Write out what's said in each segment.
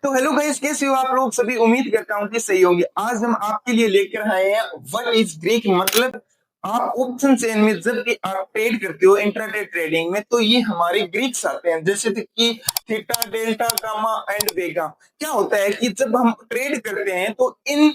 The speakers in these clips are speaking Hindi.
तो हेलो गाइस, कैसे हो आप लोग सभी। उम्मीद करता हूँ कि सही होंगे। आज हम आपके लिए लेकर आए हैं व्हाट इज ग्रीक। मतलब आप ऑप्शन चेन में जब भी आप ट्रेड करते हो इंट्राडे ट्रेडिंग में, तो ये हमारे ग्रीक्स आते हैं, जैसे कि थीटा, डेल्टा, गामा एंड वेगा। क्या होता है कि जब हम ट्रेड करते हैं तो इन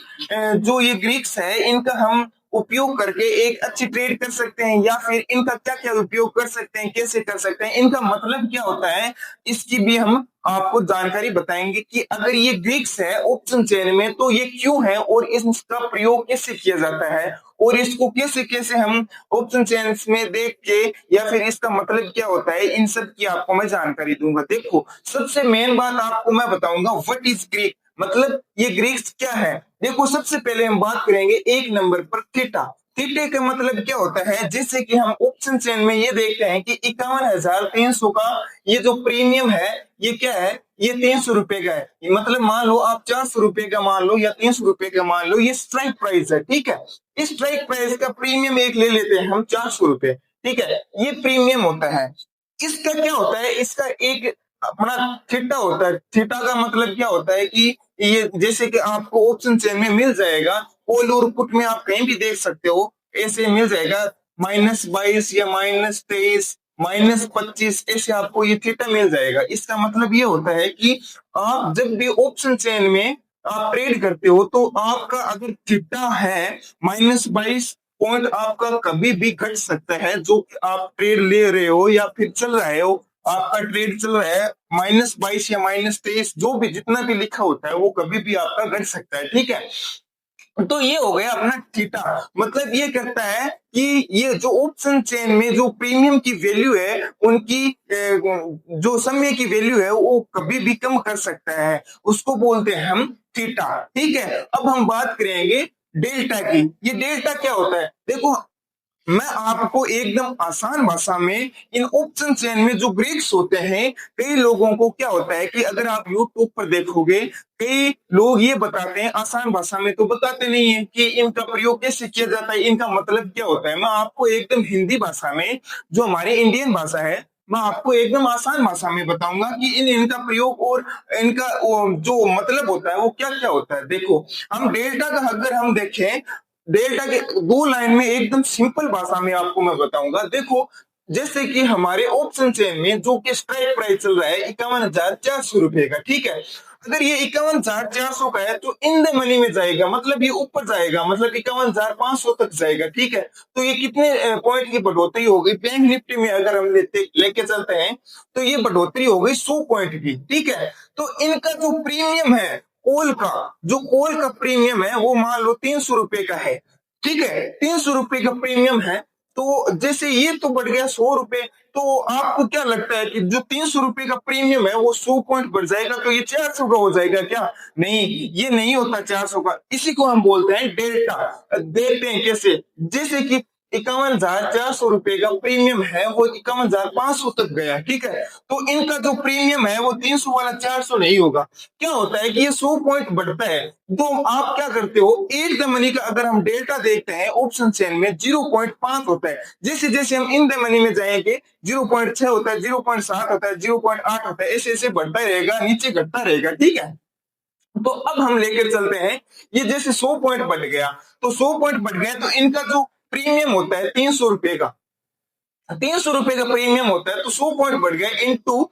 जो ये ग्रीक्स है इनका हम उपयोग करके एक अच्छी ट्रेड कर सकते हैं, या फिर इनका क्या क्या उपयोग कर सकते हैं, कैसे कर सकते हैं, इनका मतलब क्या होता है, इसकी भी हम आपको जानकारी बताएंगे कि अगर ये ग्रीक्स है ऑप्शन चेन में तो ये क्यों है और इसका प्रयोग कैसे किया जाता है, और इसको कैसे कैसे हम ऑप्शन चेन में देख के या फिर इसका मतलब क्या होता है, इन सब की आपको मैं जानकारी दूंगा। देखो, सबसे मेन बात आपको मैं बताऊंगा व्हाट इज ग्रीक, मतलब ये ग्रीक्स क्या है। देखो, सबसे पहले हम बात करेंगे एक नंबर पर थीटा। थीटे का मतलब क्या होता है, जैसे कि हम ऑप्शन चेन में ये देखते हैं कि 51,300 का ये जो प्रीमियम है ये क्या है, ये 300 रुपए का है। मतलब मान लो आप 400 रुपए का मान लो या 300 रुपए का मान लो, ये स्ट्राइक प्राइस है, ठीक है। इस स्ट्राइक प्राइस का प्रीमियम एक ले लेते हैं हम 400 रुपए, ठीक है। ये प्रीमियम होता है। इसका क्या होता है, इसका एक अपना थीटा होता है। थीटा का मतलब क्या होता है कि ये जैसे कि आपको ऑप्शन चेन में मिल जाएगा, कॉल और पुट में आप कहीं भी देख सकते हो, ऐसे मिल जाएगा -22 या -23, -25, ऐसे आपको ये थीटा मिल जाएगा। इसका मतलब ये होता है कि आप जब भी ऑप्शन चेन में आप ट्रेड करते हो तो आपका अगर थीटा है -22 पॉइंट, आपका कभी भी घट सकता है। जो आप ट्रेड ले रहे हो या फिर चल रहे हो, आपका ट्रेड चल रहा है -22 या -23, जो भी जितना भी लिखा होता है वो कभी भी आपका घट सकता है, ठीक है। तो ये हो गया अपना थीटा। मतलब ये कहता है कि ये जो ऑप्शन चेन में जो प्रीमियम की वैल्यू है उनकी जो समय की वैल्यू है वो कभी भी कम कर सकता है, उसको बोलते हैं हम थीटा, ठीक है। अब हम बात करेंगे डेल्टा की। ये डेल्टा क्या होता है, देखो मैं आपको एकदम आसान भाषा में, इन ऑप्शन चेन में जो ग्रीक्स होते हैं, कई लोगों को क्या होता है कि अगर आप यूट्यूब पर देखोगे, कई लोग ये बताते हैं, आसान भाषा में तो बताते नहीं है कि इनका प्रयोग कैसे किया जाता है, इनका मतलब क्या होता है। मैं आपको एकदम हिंदी भाषा में, जो हमारी इंडियन भाषा है, मैं आपको एकदम आसान भाषा में बताऊंगा कि इनका प्रयोग और इनका जो मतलब होता है वो क्या क्या होता है। देखो, हम डेल्टा का अगर हम देखें, डेल्टा के दो लाइन में एकदम सिंपल भाषा में आपको मैं बताऊंगा। देखो, जैसे कि हमारे ऑप्शन चेन में जो कि स्ट्राइक प्राइस चल रहा है 51,400 रुपए का, ठीक है। अगर ये 51,400 का है तो इन द मनी में जाएगा, मतलब ये ऊपर जाएगा, मतलब 51,500 तक जाएगा, ठीक है। तो ये कितने पॉइंट की बढ़ोतरी हो गई, बैंक निफ्टी में अगर हम लेके चलते हैं तो ये बढ़ोतरी हो गई 100 पॉइंट की, ठीक है। तो इनका जो प्रीमियम है कोल का, जो कोल का प्रीमियम है वो मान लो 300 रुपए का है, ठीक है। 300 रुपए का प्रीमियम है। तो जैसे ये तो बढ़ गया 100 रुपए, तो आपको क्या लगता है कि जो 300 रुपए का प्रीमियम है वो 100 पॉइंट बढ़ जाएगा तो ये 400 का हो जाएगा क्या? नहीं, ये नहीं होता 400 का। इसी को हम बोलते हैं डेल्टा। देखते हैं कैसे, जैसे कि 51,400 रुपए का प्रीमियम है वो 51,500 तक गया, ठीक है। तो इनका जो प्रीमियम है वो 300 वाला 400 नहीं होगा। क्या होता है कि ये 100 पॉइंट बढ़ता है। तो आप क्या करते हो, एट द मनी का अगर हम डेल्टा देखते हैं ऑप्शन चेन में 0.5 होता है। जैसे जैसे हम इन द मनी में जाएंगे 0.6 होता है, 0.7 होता है, 0.8 होता है, ऐसे ऐसे बढ़ता रहेगा, नीचे घटता रहेगा, ठीक है। तो अब हम लेकर चलते हैं, ये जैसे 100 पॉइंट बढ़ गया, तो 100 पॉइंट बढ़ गया तो इनका जो प्रीमियम होता है 300 रुपए का, 300 रुपए का प्रीमियम होता है, तो 100 पॉइंट बढ़ गया इंटू,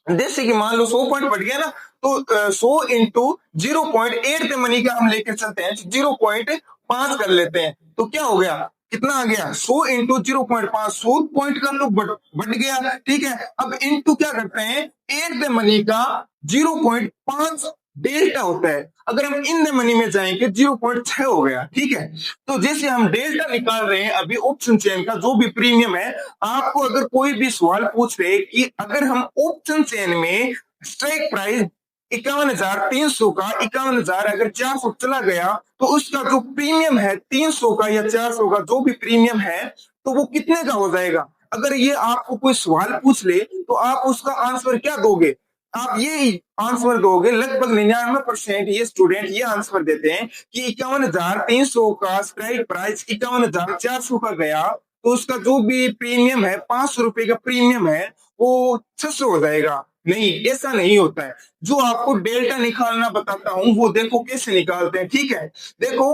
जैसे कि मान लो 100 पॉइंट बढ़ गया ना, तो 100 इंटू 0.8 पे मनी का हम लेकर चलते हैं, 0.5 कर लेते हैं, तो क्या हो गया, कितना आ गया, 100 इंटू 0.5, 100 पॉइंट का तो बढ़ गया, ठीक है। अब इंटू क्या करते हैं, एट द मनी का 0.5 डेल्टा होता है। अगर हम इन द मनी में जाएंगे 0.6 हो गया, ठीक है। तो जैसे हम डेल्टा निकाल रहे हैं अभी ऑप्शन चेन का जो भी प्रीमियम है, आपको अगर कोई भी सवाल पूछ रहे कि अगर हम ऑप्शन चेन में स्ट्राइक प्राइस 51,300 का 51,000 अगर 400 चला गया तो उसका जो प्रीमियम है 300 का या 400 का जो भी प्रीमियम है तो वो कितने का हो जाएगा। अगर ये आपको कोई सवाल पूछ ले तो आप उसका आंसर क्या दोगे, आप ये आंसर दोगे। लगभग 99% ये स्टूडेंट ये आंसर देते हैं कि 51,300 का स्ट्राइक प्राइस 51,400 का गया तो उसका जो भी प्रीमियम है 500 रुपए का प्रीमियम है वो 600 हो जाएगा। नहीं, ऐसा नहीं होता है। जो आपको डेल्टा निकालना बताता हूं वो देखो कैसे निकालते हैं, ठीक है। देखो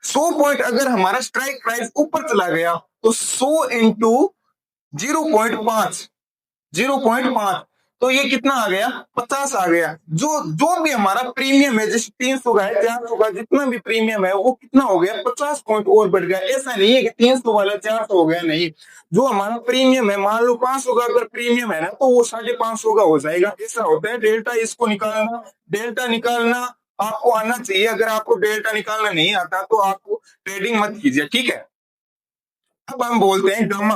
100 पॉइंट अगर हमारा स्ट्राइक प्राइस ऊपर चला गया तो 100 इंटू 0.5, 0.5, तो ये कितना आ गया, 50 आ गया। जो जो भी हमारा प्रीमियम है, जैसे 300 का है, 400 का, जितना भी प्रीमियम है वो कितना हो गया, 50 पॉइंट और बढ़ गया। ऐसा नहीं है कि 300 वाला 400 हो गया, नहीं। जो हमारा प्रीमियम है, मान लो 500 का अगर प्रीमियम है ना, तो वो 550 का हो जाएगा। ऐसा होता है डेल्टा। इसको निकालना, डेल्टा निकालना आपको आना चाहिए। अगर आपको डेल्टा निकालना नहीं आता तो आपको ट्रेडिंग मत कीजिए, ठीक है। अब हम बोलते हैं गामा।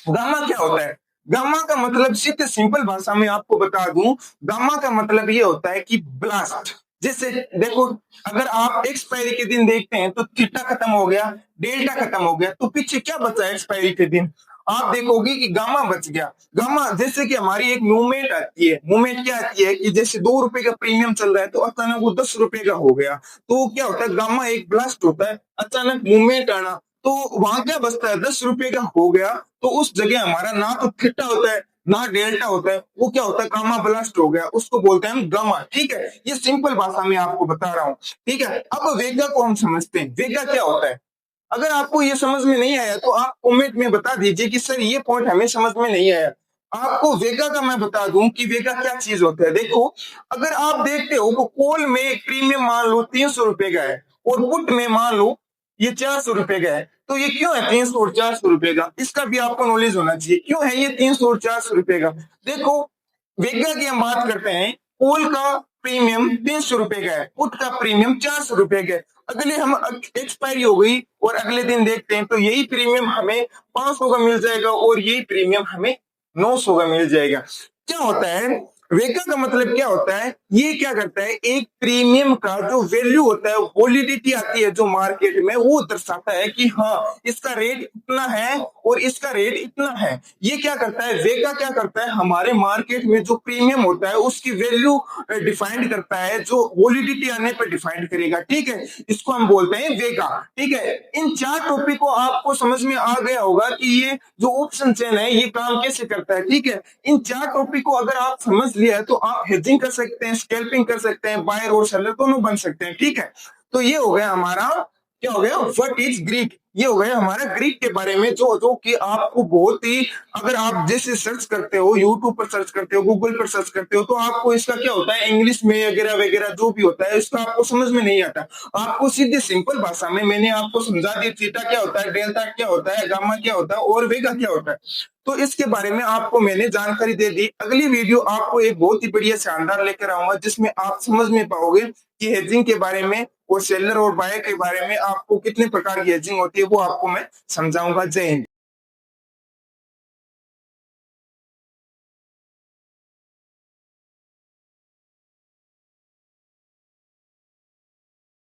गामा क्या होता है? गामा का मतलब सीधे सिंपल भाषा में आपको बता दूं, गामा का मतलब ये होता है कि ब्लास्ट। जैसे देखो, अगर आप एक्सपायरी के दिन देखते हैं तो थीटा खत्म हो गया, डेल्टा खत्म हो गया, तो पीछे क्या बचा एक्सपायरी के दिन? आप देखोगे कि गामा बच गया। गामा जैसे कि हमारी एक मूवमेंट आती है। मूवमेंट क्या आती है कि जैसे 2 रुपए का प्रीमियम चल रहा है तो अचानक वो 10 रुपए का हो गया, तो क्या होता है, गामा एक ब्लास्ट होता है, अचानक मूवमेंट आना। तो वहां क्या बचता है, 10 रुपए का हो गया, तो उस जगह हमारा ना तो थीटा होता है ना डेल्टा होता है, वो क्या होता है, गामा ब्लास्ट हो गया, उसको बोलते हैं हम गामा, ठीक है। ये सिंपल भाषा में आपको बता रहा हूँ, ठीक है। अब वेगा को हम समझते हैं, वेगा क्या होता है। अगर आपको ये समझ में नहीं आया तो आप कमेंट में बता दीजिए कि सर ये पॉइंट हमें समझ में नहीं आया। आपको वेगा का मैं बता दूं कि वेगा क्या चीज होता है। देखो, अगर आप देखते हो तो कॉल में एक प्रीमियम मान लो 300 रुपए का है और पुट में मान लो ये 400 रुपए का है, तो ये क्यों है 300 और 400 रुपए का, इसका भी आपको नॉलेज होना चाहिए। क्यों है ये 300 और 400 रुपए का? देखो, वेगा की हम बात करते हैं, कॉल का प्रीमियम 300 रुपए का है, पुट का प्रीमियम 400 रुपए का है। अगले हम एक्सपायरी हो गई और अगले दिन देखते हैं तो यही प्रीमियम हमें 500 का मिल जाएगा और यही प्रीमियम हमें 900 का मिल जाएगा। क्या होता है, वेगा का मतलब क्या होता है, ये क्या करता है, एक प्रीमियम का जो वैल्यू होता है, वॉलिडिटी आती है जो मार्केट में, वो दर्शाता है कि हाँ इसका रेट इतना है और इसका रेट इतना है। ये क्या करता है, वेगा क्या करता है, हमारे मार्केट में जो प्रीमियम होता है उसकी वैल्यू डिफाइंड करता है, जो वॉलिडिटी आने पर डिफाइंड करेगा, ठीक है। इसको हम बोलते हैं वेगा, ठीक है। इन 4 टॉपिक को आपको समझ में आ गया होगा कि ये जो ऑप्शन चेन है ये काम कैसे करता है, ठीक है। इन 4 टॉपिक को अगर आप समझ लिया है तो आप हेजिंग कर सकते हैं, स्कैल्पिंग कर सकते हैं, बायर और सेलर दोनों बन सकते हैं, ठीक है। तो ये हो गया हमारा, क्या हो गया, व्हाट इज ग्रीक। ये हो गया हमारा ग्रीक के बारे में, जो जो कि आपको बहुत ही, अगर आप जैसे सर्च करते हो, यूट्यूब पर सर्च करते हो, गूगल पर सर्च करते हो, तो आपको इसका क्या होता है, इंग्लिश में वगैरह वगैरह जो भी होता है इसका आपको समझ में नहीं आता। आपको सीधे सिंपल भाषा में मैंने आपको समझा दिया, थीटा क्या होता है, डेल्टा क्या होता है, गामा क्या होता है और वेगा क्या होता है। तो इसके बारे में आपको मैंने जानकारी दे दी। अगली वीडियो आपको एक बहुत ही बढ़िया शानदार लेकर आऊंगा जिसमें आप समझ में पाओगे कि हेजिंग के बारे में और सेलर और बायर के बारे में आपको कितने प्रकार की हेजिंग होती है, वो आपको मैं समझाऊंगा। जय हिंद।